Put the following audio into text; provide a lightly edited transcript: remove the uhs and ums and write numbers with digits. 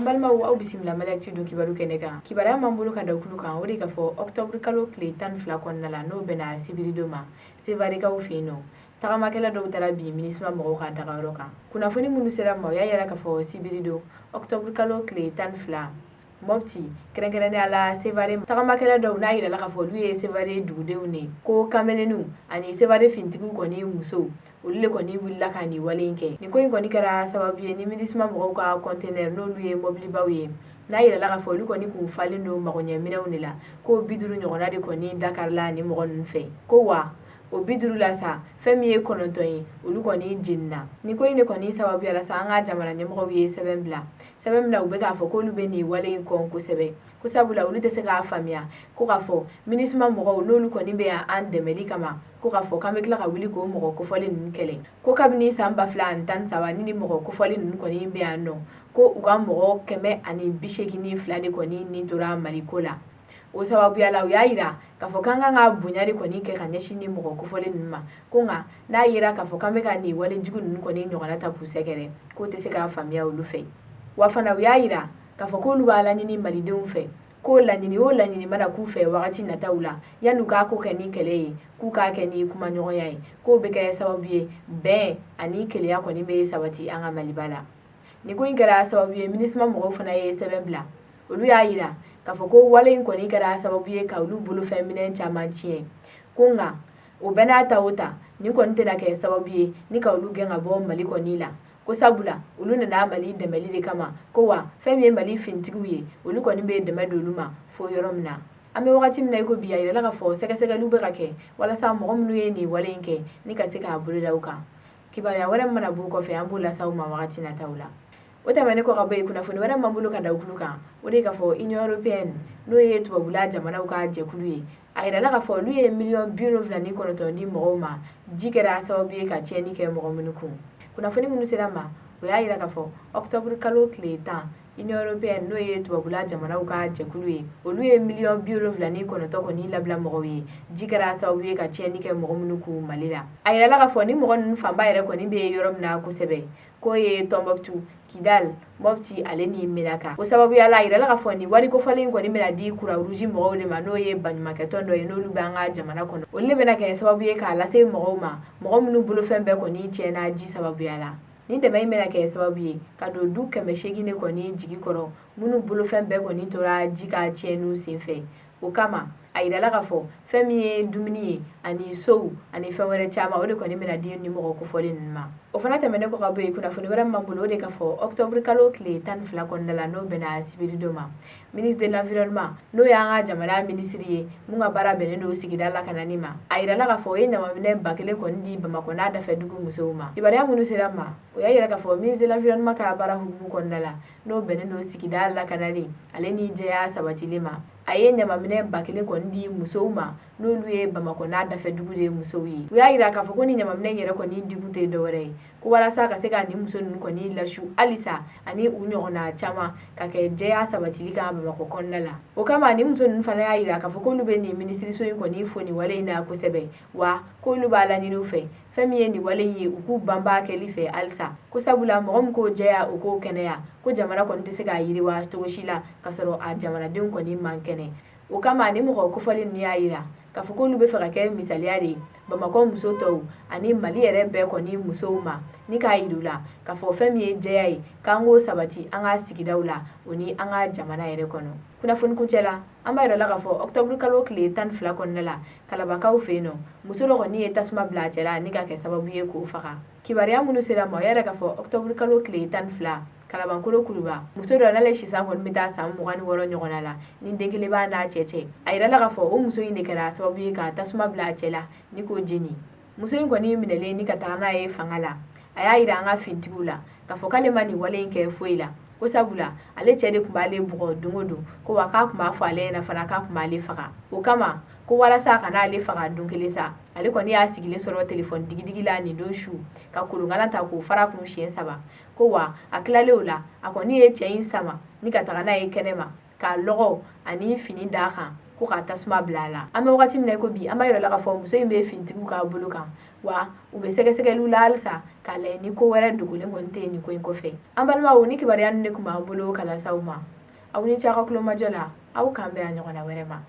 An balimaw aw bisimila malɛti don kibaru kɛnɛ kan. Kibaruya m'an bolo ka da kulu kan o de ka fɔ octobre kalo tile 12 kɔnɔna la n'o bɛna sibirido ma sevarikaw fɛ yen nɔ. Tagamakɛla dɔw taara bi MINUSMA mɔgɔw ka dagayɔrɔ kan. Kunnafoni minnu sera ma o y'a yira ka fɔ sibirido octobre kalo tile 12 Mopti kɛrɛnkɛrɛnnenya la Sevare tagamakɛla dɔw n'a yirala ka fɔ olu ye Sevare dugudenw ne ko kamelenu ani Sevare fintigiw kɔni musow olu le kɔni wulila ka nin wale in kɛ. Nin ko in kɔni kɛra sababu ye ni MINUSMA mɔgɔw ka conteneur n'olu ye mobilibaw ye n'a yirala ka fɔ olu kɔni kun falen don magoɲɛminɛw de la ko 50 ɲɔgɔnna de kɔni dakarila ni mɔgɔ ninnu fɛ ko wa o 50 la sa fɛn min ye 9 ye olu kɔni jenina. Nin ko in de kɔni sababuya la sa an ka jamana ɲɛmɔgɔw ye sɛbɛn bila sɛbɛn min na u bɛ k'a fɔ k'olu bɛ nin wale in kɔn kosɛbɛ ko sabula olu tɛ se k'a faamuya ko k'a fɔ MINUSMA mɔgɔw n'olu kɔni bɛ yan an dɛmɛli kama ko k'a fɔ k'an bɛ tila ka wuli k'o mɔgɔ kofɔlen ninnu kɛlɛ ko kabini san 2013 ni mɔgɔ kofɔlen ninnu kɔni bɛ yan nɔ ko u ka mɔgɔ 182 de kɔni nin tora Mali ko la. O sababuya la u y'a yira k'a fɔ k'an kan ka bonya de kɔni kɛ ka ɲɛsin ni mɔgɔ kofɔlen ninnu ma ko nka n'a yira k'a fɔ k'an bɛ ka nin walejugu ninnu kɔni ɲɔgɔnna ta k'u sɛgɛrɛ k'o tɛ se k'a faamuya olu fɛ. Wa fana u y'a yira k'a fɔ k'olu b'a laɲini malidenw fɛ k'o laɲini o laɲini mana k'u fɛ wagati nataw la yan'u k'a ko kɛ ni kɛlɛ ye k'u k'a kɛ ni kumaɲɔgɔnya ye k'o bɛ kɛ sababu ye bɛn ani keleya kɔni bɛ sabati an ka Maliba la. Nin ko in kɛra sababu ye MINUSMA mɔgɔw fana ye sɛbɛn bila olu y'a yira k'a fɔ ko wale in kɔni kɛra sababu ye ka olu bolofɛn minɛ caman tiɲɛ ko nka o bɛɛ n'a ta o ta nin kɔni tɛna kɛ sababu ye ni ka olu gɛn ka bɔ Mali kɔni la ko sabula olu nana Mali dɛmɛli de kama ko wa fɛn min ye Mali fintigiw ye olu kɔni bɛ dɛmɛ don olu ma fo yɔrɔ min na. An bɛ wagati min na i ko bi a yirala ka fɔ sɛgɛsɛgɛliw bɛ ka kɛ walasa mɔgɔ minnu ye nin wale in kɛ ni ka se k'a bolo da u kan. Kibaruya wɛrɛ mana b'u kɔfɛ an b'o las'aw ma wagati nataw la. O tɛmɛnen kɔ ka bɔ yen kunnafoni wɛrɛ m'an bolo ka da kulu kan o de ka fɔ Union Européenne n'o ye tubabula jamanaw ka jɛkulu ye a yirala ka fɔ olu ye miliyɔn 79 di mɔgɔw ma ji kɛra sababu ye ka tiɲɛni kɛ mɔgɔ minnu kun. Kunnafoni minnu sera ma o y'a yira ka fɔ octobre kalo tile 10 Union Européenne n'o ye tubabula jamanaw ka jɛkulu ye olu ye miliyɔn 79 kɔni labila mɔgɔw ye ji kɛra sababu ye ka tiɲɛni kɛ mɔgɔ minnu kun Mali la. A yirala ka fɔ ni mɔgɔ ninnu fanba yɛrɛ kɔni bɛ yɔrɔ min na kosɛbɛ k'o ye Tombouctou, Kidal, Mopti ale ni Menaka. O sababuya la a yirala ka fɔ nin wari kofɔlen in kɔni bɛna di Croix Rouge mɔgɔw de ma n'o ye baɲumankɛtɔn dɔ ye n'olu bɛ an ka jamana kɔnɔ. Olu de bɛna kɛ sababu ye k'a lase mɔgɔw ma mɔgɔ minnu bolofɛn bɛɛ kɔni tiɲɛna ji sababuya la. Nin dɛmɛ in bɛna kɛ sababu ye ka don du 800 de kɔni jigi kɔrɔ minnu bolofɛn bɛɛ kɔni tora ji ka tiɲɛniw senfɛ. O kama a yirala ka fɔ fɛn min ye dumuni ye ani sow ani fɛn wɛrɛ caman o de kɔni bɛna di ni mɔgɔ kofɔlen ninnu ma. O fana tɛmɛnen kɔ ka bɔ yen kunnafoni wɛrɛ m'an bolo o de ka fɔ octobre kalo tile 12 kɔnɔna la n'o bɛna sibirido ma. Ministre de l'Environnement n'o y'an ka jamana minisiri ye mun ka baara bɛnnen don sigida lakanani ma a yirala ka fɔ o ye ɲamaminɛ 1000 kɔni di Bamakɔ n'a dafɛ dugu musow ma. Kibaruya minnu sera ma o y'a yira ka fɔ ministre de l'Environnement ka baara hukumu kɔnɔna la n'o bɛnnen don sigida lakanali ale ni jɛya sabatili ma. A ye ɲamaminɛ 1000 kɔni di musow ma n'olu ye Bamakɔ n'a dafɛ dugu de musow ye. U y'a yira k'a fɔ ko ni ɲamaminɛ yɛrɛ kɔni digu tɛ dɔwɛrɛ ye ko walasa ka se ka nin muso ninnu kɔni lasu halisa ani u ɲɔgɔnna caman ka kɛ jɛya sabatili kan Bamakɔ kɔnɔna la. O kama ni muso ninnu fana y'a yira k'a fɔ k'olu bɛ nin minisiriso in kɔni fo nin wale in na kosɛbɛ wa k'olu b'a laɲini u fɛ fɛn min ye nin wale in ye u k'u banba kɛli fɛ halisa ko sabula mɔgɔ min k'o jɛya o k'o kɛnɛya ko jamana kɔni tɛ se k'a yiriwa cogo si la k'a sɔrɔ a jamanadenw kɔni man kɛnɛ. O kama ni mɔgɔ kofɔlen ninnu y'a yira k'a fɔ k'olu bɛ fɛ ka kɛ misaliya de ye Bamakɔ muso tɔw ani Mali yɛrɛ bɛɛ kɔni musow ma ni k'a yir'u la k'a fɔ fɛn min ye jɛya ye k'an k'o sabati an ka sigidaw la o ni an ka jamana yɛrɛ kɔnɔ. Kunnafoni kuncɛ la an b'a yirala k'a fɔ octobre kalo tile 12 kɔnɔna la Kalabakaw fɛ yen nɔ muso dɔ kɔni ye tasuma bila a cɛ la ni ka kɛ sababu ye k'o faga. Kibaruya minnu sera ma o y'a yira k'a fɔ octobre kalo tile 12 Kalabankoro Kuluba muso dɔ n'ale sisan kɔni bɛ taa san 26 ɲɔgɔnna la ni den kelen b'a n'a cɛ cɛ a yirala k'a fɔ o muso in de kɛra sababu ye ka tasuma bila a cɛ la ni k'o jeni. Muso in kɔni minɛlen ni ka taga n'a ye fanga la a y'a yira an ka fintigiw la k'a fɔ k'ale ma nin wale in kɛ foyi la ko sabula ale cɛ de tun b'ale bugɔ don o don ko wa k'a tun b'a fɔ ale ɲɛna fana k'a tun b'ale faga. O kama ko walasa a kana ale faga don kelen sa ale kɔni y'a sigilen sɔrɔ telefɔni digidigi la nin don su ka kolonkalan ta k'o fara kun siɲɛ 3 ko wa a tilalen o la a kɔni ye cɛ in sama ni ka taga n'a ye kɛnɛma k'a lɔgɔ ani fini d'a kan ko ka tasuma bila la an bɛ wagati min na i ko bi an b'a yira la k'a fɔ muso in bɛ finitigiw k'a bolo kan wa u bɛ sɛgɛsɛgɛliw la halisa k'a lajɛ ni ko wɛrɛ dogolen kɔni tɛ nin ko in kɔfɛ an balimaw ni kibaruya nin de tun b'an bolo ka lase aw ma aw ni ce aw ka kulomajɔ la aw k'an bɛn a ɲɔgɔnna wɛrɛ ma